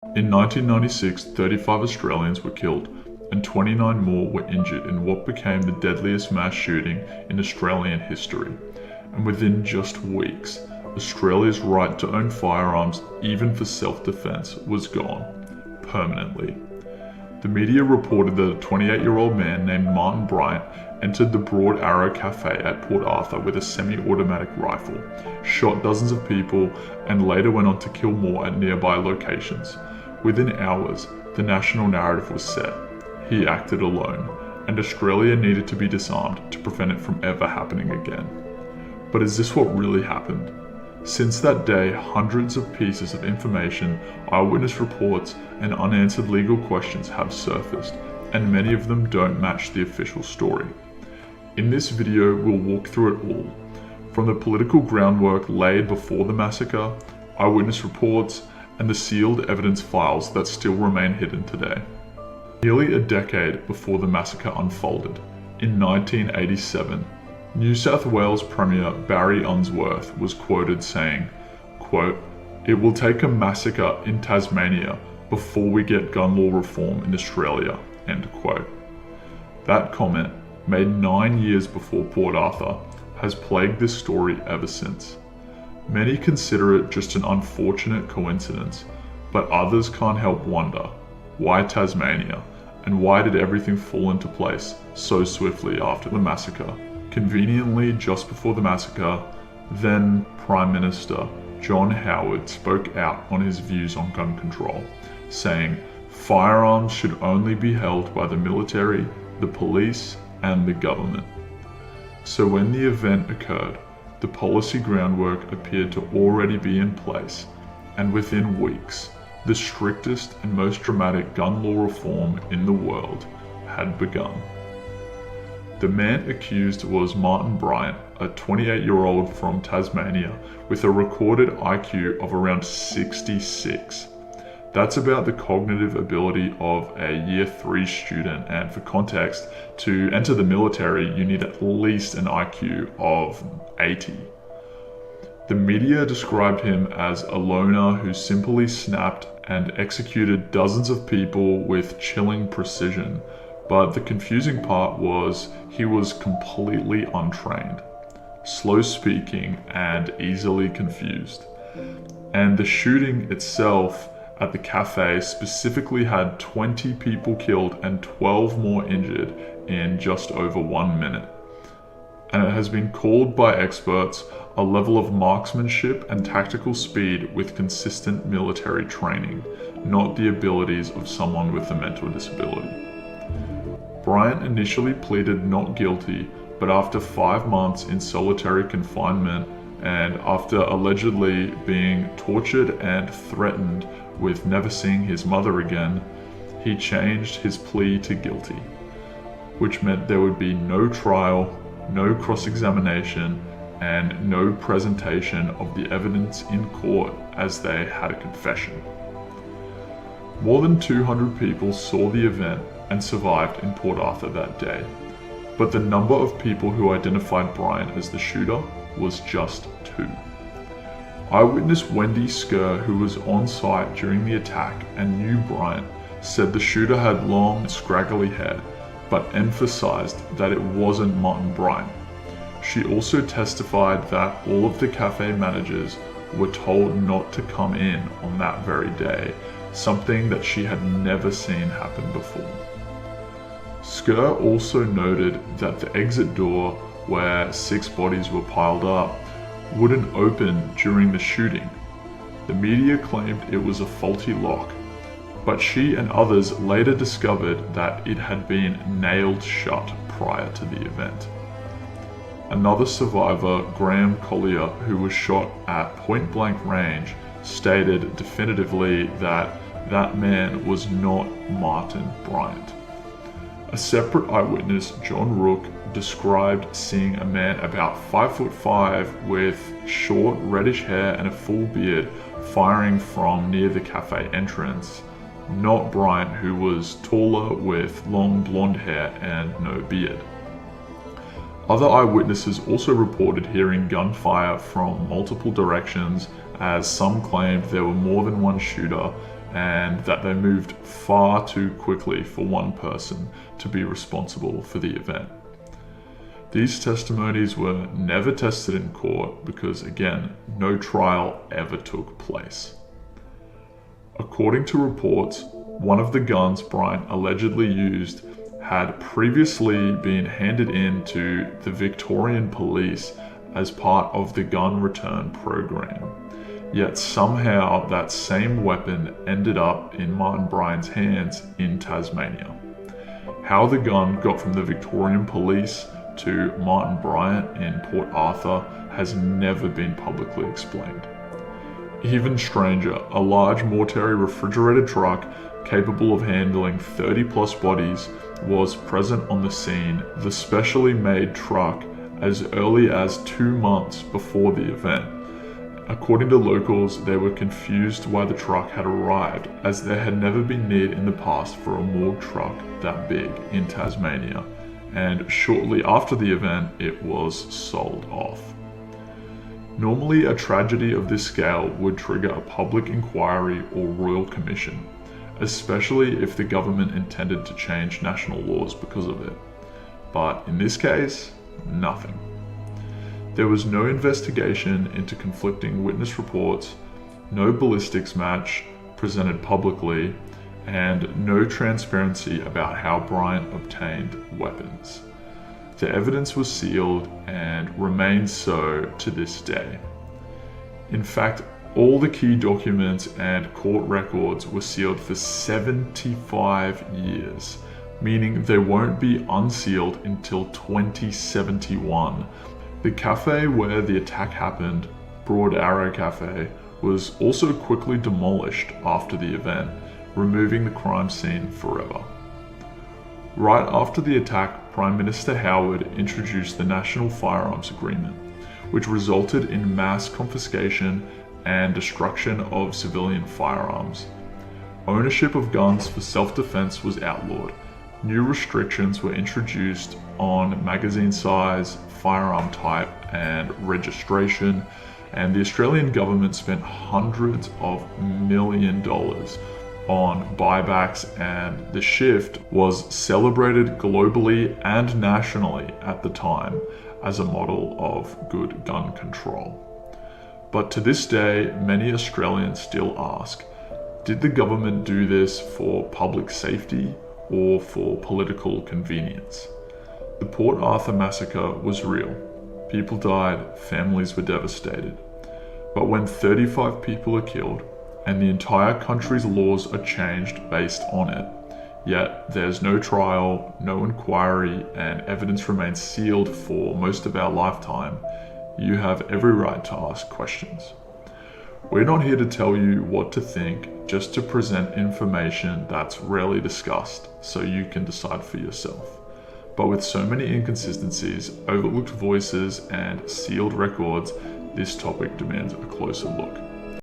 In 1996, 35 Australians were killed and 29 more were injured in what became the deadliest mass shooting in Australian history. And within just weeks, Australia's right to own firearms, even for self-defense, was gone, permanently. The media reported that a 28-year-old man named Martin Bryant entered the Broad Arrow Cafe at Port Arthur with a semi-automatic rifle, shot dozens of people, and later went on to kill more at nearby locations. Within hours, the national narrative was set. He acted alone, and Australia needed to be disarmed to prevent it from ever happening again. But is this what really happened? Since that day, hundreds of pieces of information, eyewitness reports, and unanswered legal questions have surfaced, and many of them don't match the official story. In this video, we'll walk through it all, from the political groundwork laid before the massacre, eyewitness reports, and the sealed evidence files that still remain hidden today. Nearly a decade before the massacre unfolded, in 1987, New South Wales Premier Barry Unsworth was quoted saying, quote, "It will take a massacre in Tasmania before we get gun law reform in Australia," end quote. That comment, made 9 years before Port Arthur, has plagued this story ever since. Many consider it just an unfortunate coincidence, but others can't help wonder, why Tasmania, and why did everything fall into place so swiftly after the massacre? Conveniently, just before the massacre, then Prime Minister John Howard spoke out on his views on gun control, saying firearms should only be held by the military, the police, and the government. So when the event occurred, the policy groundwork appeared to already be in place, and within weeks, the strictest and most dramatic gun law reform in the world had begun. The man accused was Martin Bryant, a 28-year-old from Tasmania with a recorded IQ of around 66. That's about the cognitive ability of a Year 3 student, and for context, to enter the military you need at least an IQ of 80. The media described him as a loner who simply snapped and executed dozens of people with chilling precision. But the confusing part was he was completely untrained, slow speaking, and easily confused. And the shooting itself at the cafe specifically had 20 people killed and 12 more injured in just over 1 minute. And it has been called by experts a level of marksmanship and tactical speed with consistent military training, not the abilities of someone with a mental disability. Bryant initially pleaded not guilty, but after 5 months in solitary confinement and after allegedly being tortured and threatened with never seeing his mother again, he changed his plea to guilty, which meant there would be no trial, no cross-examination, and no presentation of the evidence in court as they had a confession. More than 200 people saw the event and survived in Port Arthur that day, but the number of people who identified Bryant as the shooter was just 2. Eyewitness Wendy Skerr, who was on site during the attack and knew Bryant, said the shooter had long, scraggly hair, but emphasized that it wasn't Martin Bryant. She also testified that all of the cafe managers were told not to come in on that very day, something that she had never seen happen before. Skerr also noted that the exit door, where 6 bodies were piled up, wouldn't open during the shooting. The media claimed it was a faulty lock, but she and others later discovered that it had been nailed shut prior to the event. Another survivor, Graham Collier, who was shot at point-blank range, stated definitively that that man was not Martin Bryant. A separate eyewitness, John Rook, described seeing a man about 5'5" with short reddish hair and a full beard firing from near the cafe entrance, not Bryant, who was taller with long blonde hair and no beard. Other eyewitnesses also reported hearing gunfire from multiple directions, as some claimed there were more than one shooter, and that they moved far too quickly for one person to be responsible for the event. These testimonies were never tested in court because, again, no trial ever took place. According to reports, one of the guns Bryant allegedly used had previously been handed in to the Victorian police as part of the gun return program. Yet somehow that same weapon ended up in Martin Bryant's hands in Tasmania. How the gun got from the Victorian police to Martin Bryant in Port Arthur has never been publicly explained. Even stranger, a large mortuary refrigerated truck capable of handling 30 plus bodies was present on the scene, the specially made truck, as early as 2 months before the event. According to locals, they were confused why the truck had arrived, as there had never been need in the past for a morgue truck that big in Tasmania, and shortly after the event, it was sold off. Normally, a tragedy of this scale would trigger a public inquiry or royal commission, especially if the government intended to change national laws because of it. But in this case, nothing. There was no investigation into conflicting witness reports, no ballistics match presented publicly, and no transparency about how Bryant obtained weapons. The evidence was sealed and remains so to this day. In fact, all the key documents and court records were sealed for 75 years, meaning they won't be unsealed until 2071. The cafe where the attack happened, Broad Arrow Cafe, was also quickly demolished after the event, removing the crime scene forever. Right after the attack, Prime Minister Howard introduced the National Firearms Agreement, which resulted in mass confiscation and destruction of civilian firearms. Ownership of guns for self-defense was outlawed. New restrictions were introduced on magazine size, firearm type, and registration, and the Australian government spent hundreds of $millions on buybacks, and the shift was celebrated globally and nationally at the time as a model of good gun control. But to this day, many Australians still ask, did the government do this for public safety or for political convenience? The Port Arthur massacre was real. People died, families were devastated. But when 35 people are killed, and the entire country's laws are changed based on it, yet there's no trial, no inquiry, and evidence remains sealed for most of our lifetime, you have every right to ask questions. We're not here to tell you what to think, just to present information that's rarely discussed so you can decide for yourself. But with so many inconsistencies, overlooked voices, and sealed records, this topic demands a closer look.